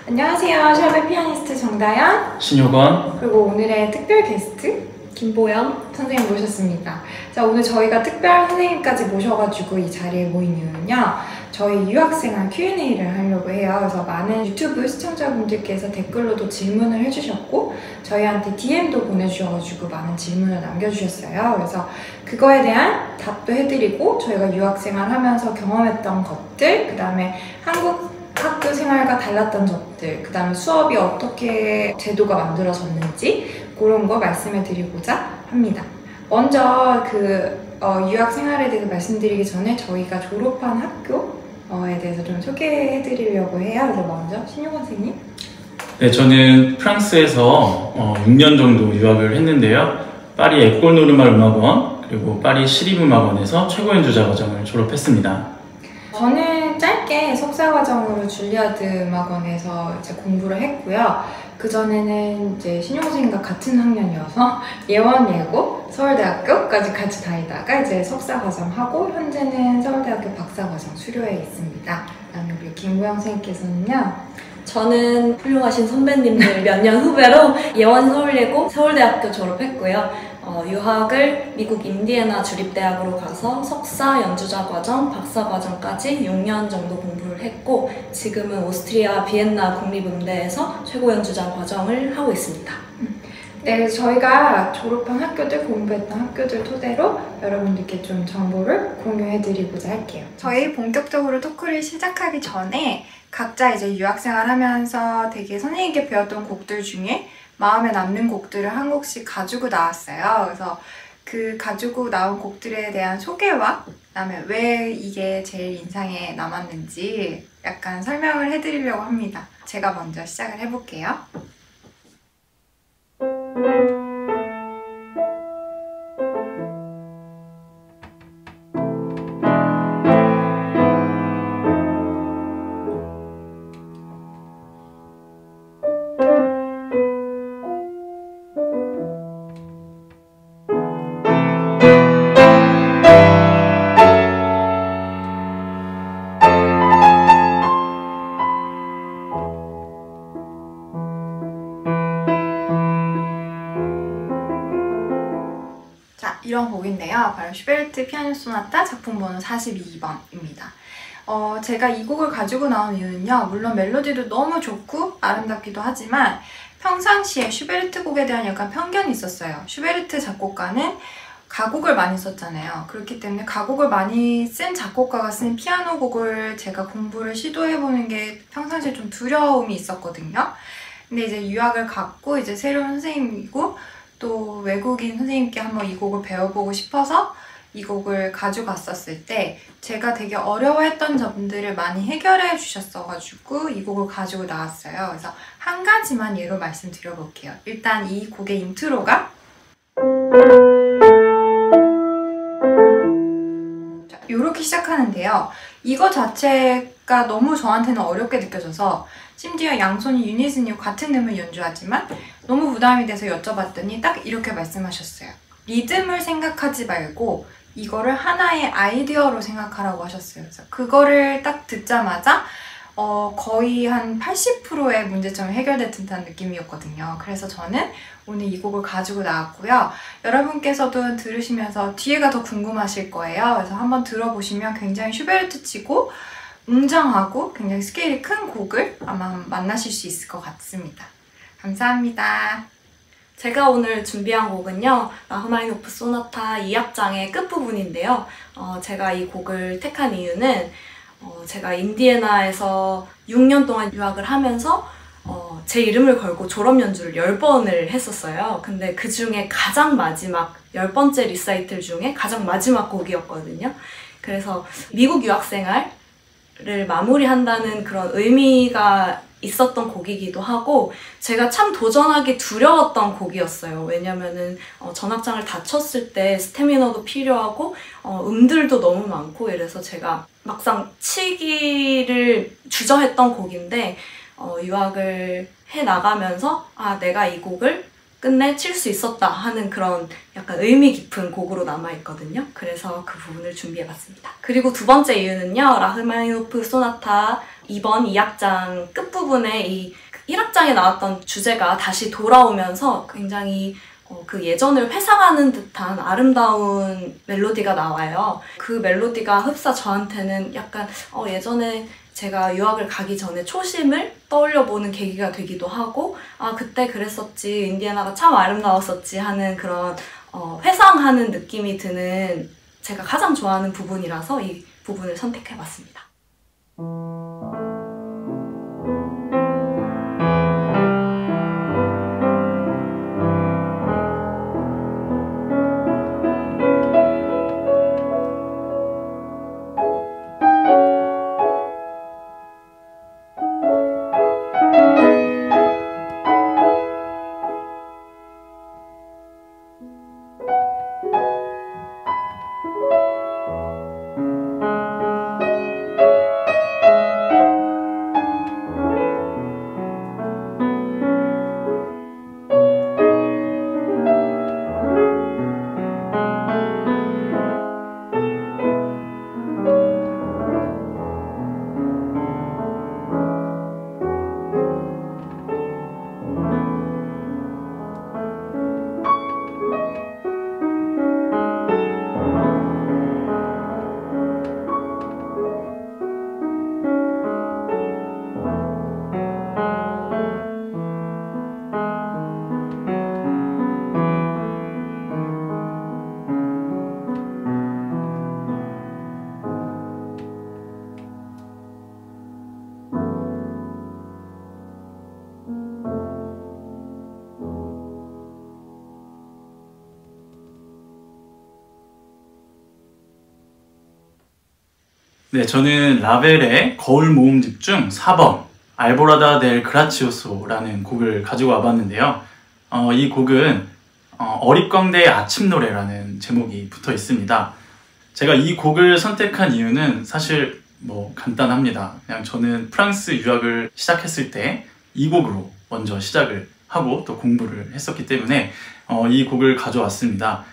안녕하세요. 샵의 피아니스트 정다연, 신효건. 그리고 오늘의 특별 게스트 김보영 선생님 모셨습니다. 자, 오늘 저희가 특별 선생님까지 모셔가지고 이 자리에 모인 이유는요, 저희 유학생활 Q&A를 하려고 해요. 그래서 많은 유튜브 시청자분들께서 댓글로도 질문을 해주셨고 저희한테 DM도 보내주셔가지고 많은 질문을 남겨주셨어요. 그래서 그거에 대한 답도 해드리고 저희가 유학생활 하면서 경험했던 것들, 그 다음에 한국 학교 생활과 달랐던 점들, 그 다음에 수업이 어떻게 제도가 만들어졌는지 그런 거 말씀해 드리고자 합니다. 먼저 유학 생활에 대해서 말씀드리기 전에 저희가 졸업한 학교에 대해서 좀 소개해 드리려고 해요. 그래서 먼저 신효건 선생님. 네, 저는 프랑스에서 6년 정도 유학을 했는데요. 파리 에콜 노르말 음악원 그리고 파리 시립음악원에서 최고 연주자 과정을 졸업했습니다. 저는 짧게 석사과정으로 줄리아드 음악원에서 이제 공부를 했고요. 그전에는 이제 신효건 선생님과 같은 학년이어서 예원, 예고, 서울대학교까지 같이 다니다가 이제 석사과정하고 현재는 서울대학교 박사과정 수료해 있습니다. 그다음에 우리 김보영 선생님께서는요. 저는 훌륭하신 선배님들 몇 년 후배로 예원 서울예고 서울대학교 졸업했고요. 유학을 미국 인디애나 주립대학으로 가서 석사 연주자 과정, 박사 과정까지 6년 정도 공부를 했고 지금은 오스트리아 비엔나 국립음대에서 최고 연주자 과정을 하고 있습니다. 네, 저희가 졸업한 학교들, 공부했던 학교들 토대로 여러분들께 좀 정보를 공유해드리고자 할게요. 저희 본격적으로 토크를 시작하기 전에 각자 이제 유학생활 하면서 되게 선생님께 배웠던 곡들 중에 마음에 남는 곡들을 한 곡씩 가지고 나왔어요. 그래서 그 가지고 나온 곡들에 대한 소개와 그다음에 왜 이게 제일 인상에 남았는지 약간 설명을 해드리려고 합니다. 제가 먼저 시작을 해볼게요. 이런 곡인데요. 바로 슈베르트 피아노 소나타 작품 번호 42번입니다. 제가 이 곡을 가지고 나온 이유는요. 물론 멜로디도 너무 좋고 아름답기도 하지만 평상시에 슈베르트 곡에 대한 약간 편견이 있었어요. 슈베르트 작곡가는 가곡을 많이 썼잖아요. 그렇기 때문에 가곡을 많이 쓴 작곡가가 쓴 피아노 곡을 제가 공부를 시도해보는 게 평상시에 좀 두려움이 있었거든요. 근데 이제 유학을 갔고 이제 새로운 선생님이고 또 외국인 선생님께 한번 이 곡을 배워보고 싶어서 이 곡을 가져갔었을 때 제가 되게 어려워했던 점들을 많이 해결해 주셨어가지고 이 곡을 가지고 나왔어요. 그래서 한 가지만 예로 말씀드려볼게요. 일단 이 곡의 인트로가 이렇게 시작하는데요. 이거 자체가 너무 저한테는 어렵게 느껴져서 심지어 양손이 유닛은요 같은 음을 연주하지만 너무 부담이 돼서 여쭤봤더니 딱 이렇게 말씀하셨어요. 리듬을 생각하지 말고 이거를 하나의 아이디어로 생각하라고 하셨어요. 그래서 그거를 딱 듣자마자 거의 한 80%의 문제점이 해결된 듯한 느낌이었거든요. 그래서 저는 오늘 이 곡을 가지고 나왔고요. 여러분께서도 들으시면서 뒤에가 더 궁금하실 거예요. 그래서 한번 들어보시면 굉장히 슈베르트 치고 웅장하고 굉장히 스케일이 큰 곡을 아마 만나실 수 있을 것 같습니다. 감사합니다. 제가 오늘 준비한 곡은요. 라흐마니노프 소나타 2악장의 끝부분인데요. 제가 이 곡을 택한 이유는 제가 인디애나에서 6년 동안 유학을 하면서 제 이름을 걸고 졸업 연주를 10번을 했었어요. 근데 그 중에 가장 마지막 10번째 리사이틀 중에 가장 마지막 곡이었거든요. 그래서 미국 유학생활을 마무리한다는 그런 의미가 있었던 곡이기도 하고 제가 참 도전하기 두려웠던 곡이었어요. 왜냐면은 전악장을 다쳤을 때 스태미너도 필요하고 음들도 너무 많고 이래서 제가 막상 치기를 주저했던 곡인데 유학을 해 나가면서 내가 이 곡을 끝내 칠 수 있었다 하는 그런 약간 의미 깊은 곡으로 남아있거든요. 그래서 그 부분을 준비해봤습니다. 그리고 두 번째 이유는요. 라흐마니노프 소나타 2번 2악장 끝부분에 이 1악장에 나왔던 주제가 다시 돌아오면서 굉장히 그 예전을 회상하는 듯한 아름다운 멜로디가 나와요. 그 멜로디가 흡사 저한테는 약간 예전에 제가 유학을 가기 전에 초심을 떠올려보는 계기가 되기도 하고 그때 그랬었지, 인디애나가 참 아름다웠었지 하는 그런 회상하는 느낌이 드는 제가 가장 좋아하는 부분이라서 이 부분을 선택해봤습니다. 네, 저는 라벨의 거울 모음집 중 4번 알보라다 델 그라치오소라는 곡을 가지고 와봤는데요. 이 곡은 어릿광대의 아침 노래라는 제목이 붙어 있습니다. 제가 이 곡을 선택한 이유는 사실 간단합니다. 그냥 저는 프랑스 유학을 시작했을 때 이 곡으로 먼저 시작을 하고 또 공부를 했었기 때문에 이 곡을 가져왔습니다.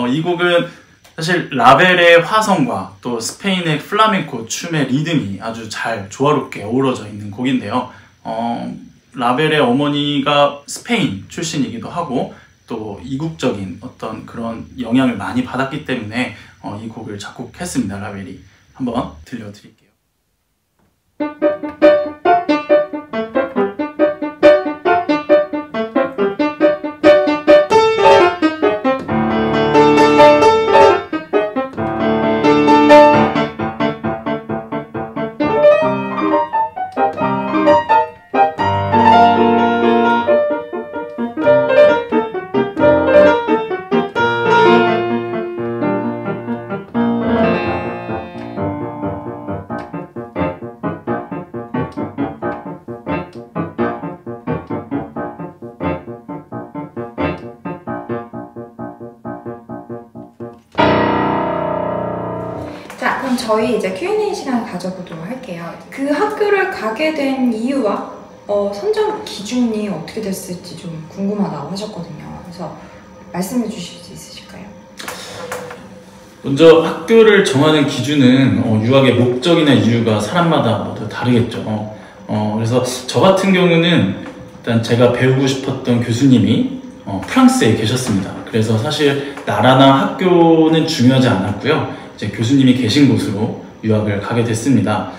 이 곡은 사실 라벨의 화성과 또 스페인의 플라멩코 춤의 리듬이 아주 잘 조화롭게 어우러져 있는 곡인데요. 라벨의 어머니가 스페인 출신이기도 하고 또 이국적인 어떤 그런 영향을 많이 받았기 때문에 이 곡을 작곡했습니다. 라벨이. 한번 들려드릴게요. 자, 그럼 저희 이제 Q&A 시간을 가져보도록 할게요. 그 학교를 가게 된 이유와 선정 기준이 어떻게 됐을지 좀 궁금하다고 하셨거든요. 그래서 말씀해 주실 수 있으실까요? 먼저 학교를 정하는 기준은 유학의 목적이나 이유가 사람마다 모두 다르겠죠. 그래서 저 같은 경우는 일단 제가 배우고 싶었던 교수님이 프랑스에 계셨습니다. 그래서 사실 나라나 학교는 중요하지 않았고요. 이제 교수님이 계신 곳으로 유학을 가게 됐습니다.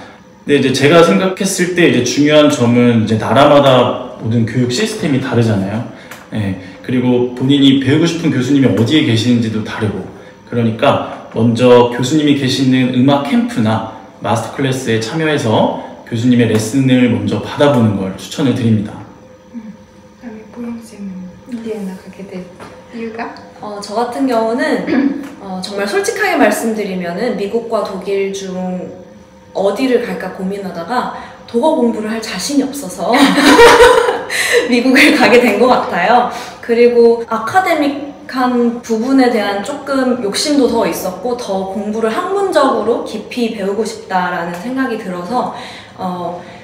근데 이제 제가 생각했을 때 이제 중요한 점은 이제 나라마다 모든 교육 시스템이 다르잖아요. 네, 그리고 본인이 배우고 싶은 교수님이 어디에 계시는지도 다르고, 그러니까 먼저 교수님이 계시는 음악 캠프나 마스터 클래스에 참여해서 교수님의 레슨을 먼저 받아보는 걸 추천을 드립니다. 그다음에 보영쌤은 인디애나 가게 된 이유가? 저 같은 경우는 정말 솔직하게 말씀드리면은 미국과 독일 중 어디를 갈까 고민하다가 독어 공부를 할 자신이 없어서 미국을 가게 된 것 같아요. 그리고 아카데믹한 부분에 대한 조금 욕심도 더 있었고 더 공부를 학문적으로 깊이 배우고 싶다라는 생각이 들어서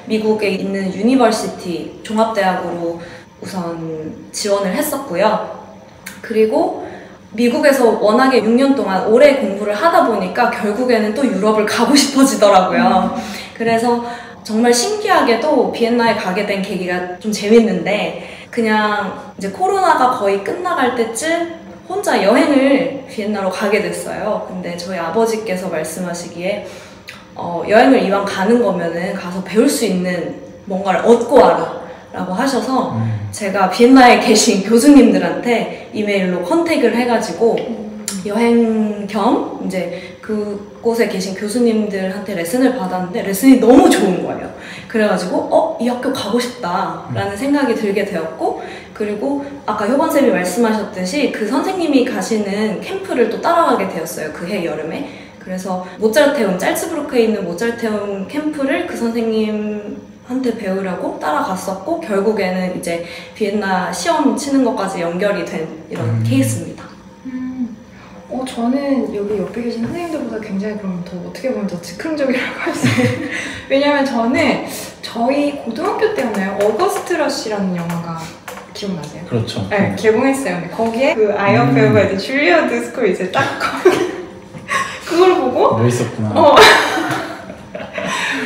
미국에 있는 유니버시티 종합대학으로 우선 지원을 했었고요. 그리고 미국에서 워낙에 6년 동안 오래 공부를 하다 보니까 결국에는 또 유럽을 가고 싶어지더라고요. 그래서 정말 신기하게도 비엔나에 가게 된 계기가 좀 재밌는데, 그냥 이제 코로나가 거의 끝나갈 때쯤 혼자 여행을 비엔나로 가게 됐어요. 근데 저희 아버지께서 말씀하시기에 여행을 이왕 가는 거면은 가서 배울 수 있는 뭔가를 얻고 와라 라고 하셔서 제가 비엔나에 계신 교수님들한테 이메일로 컨택을 해가지고 여행 겸 이제 그곳에 계신 교수님들한테 레슨을 받았는데 레슨이 너무 좋은 거예요. 그래가지고 이 학교 가고 싶다 라는 생각이 들게 되었고, 그리고 아까 효건쌤이 말씀하셨듯이 그 선생님이 가시는 캠프를 또 따라가게 되었어요. 그 해 여름에. 그래서 모차르테움, 짤츠부르크에 있는 모차르테움 캠프를 그 선생님한테 배우려고 따라갔었고, 결국에는 이제 비엔나 시험 치는 것까지 연결이 된 이런 케이스입니다. 저는 여기 옆에 계신 선생님들보다 굉장히 그럼 더 어떻게 보면 더 즉흥적이라고 할 수 있어요. 왜냐면 저는 저희 고등학교 때였나요? 어거스트 러시라는 영화가 기억나세요? 그렇죠. 네, 개봉했어요. 근데 거기에 그 아이언 배우가 이제 줄리어드 스쿨 이제 딱 그걸 보고 멋있었구나.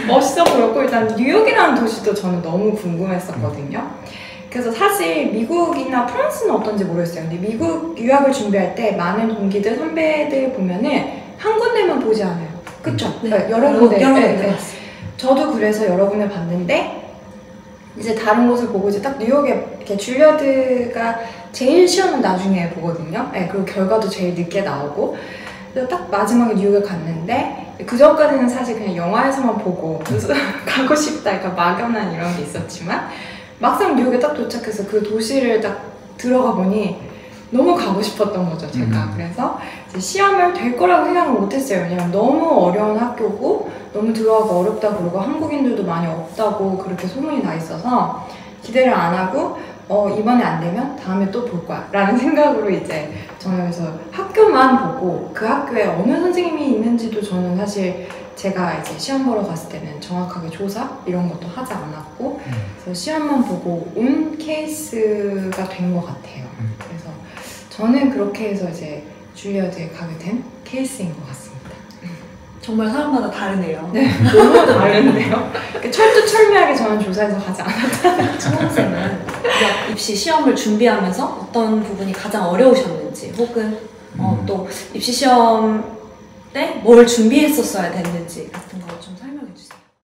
멋있어 보였고, 일단 뉴욕이라는 도시도 저는 너무 궁금했었거든요. 그래서 사실 미국이나 프랑스는 어떤지 모르겠어요. 근데 미국 유학을 준비할 때 많은 동기들, 선배들 보면은 한 군데만 보지 않아요. 그쵸? 네. 여러 군데. 여러 군데 네. 봤어요. 저도 그래서 여러 군데 봤는데, 이제 다른 곳을 보고 이제 딱 뉴욕에 이렇게 줄리어드가 제일 시험은 나중에 보거든요. 네, 그리고 결과도 제일 늦게 나오고. 그래서 딱 마지막에 뉴욕에 갔는데, 그 전까지는 사실 그냥 영화에서만 보고 가고 싶다, 약간 막연한 이런 게 있었지만, 막상 뉴욕에 딱 도착해서 그 도시를 딱 들어가 보니 너무 가고 싶었던 거죠, 제가. 그래서 이제 시험을 될 거라고 생각을 못했어요. 왜냐면 너무 어려운 학교고 너무 들어가기 어렵다, 그러고 한국인들도 많이 없다고 그렇게 소문이 나 있어서 기대를 안 하고 이번에 안 되면 다음에 또 볼 거야 라는 생각으로 이제 저는 그래서 학교만 보고 그 학교에 어느 선생님이 있는지도 저는 사실 제가 이제 시험 보러 갔을 때는 정확하게 조사 이런 것도 하지 않았고, 그래서 시험만 보고 온 케이스가 된 것 같아요. 그래서 저는 그렇게 해서 이제 줄리어드에 가게 된 케이스인 것 같습니다. 정말 사람마다 다르네요. 네, 너무 다른데요. 철두철미하게 저는 조사해서 가지 않았다. 청원쌤은 유학 입시 시험을 준비하면서 어떤 부분이 가장 어려우셨는지, 혹은 또 입시 시험 때 뭘 준비했었어야 됐는지 같은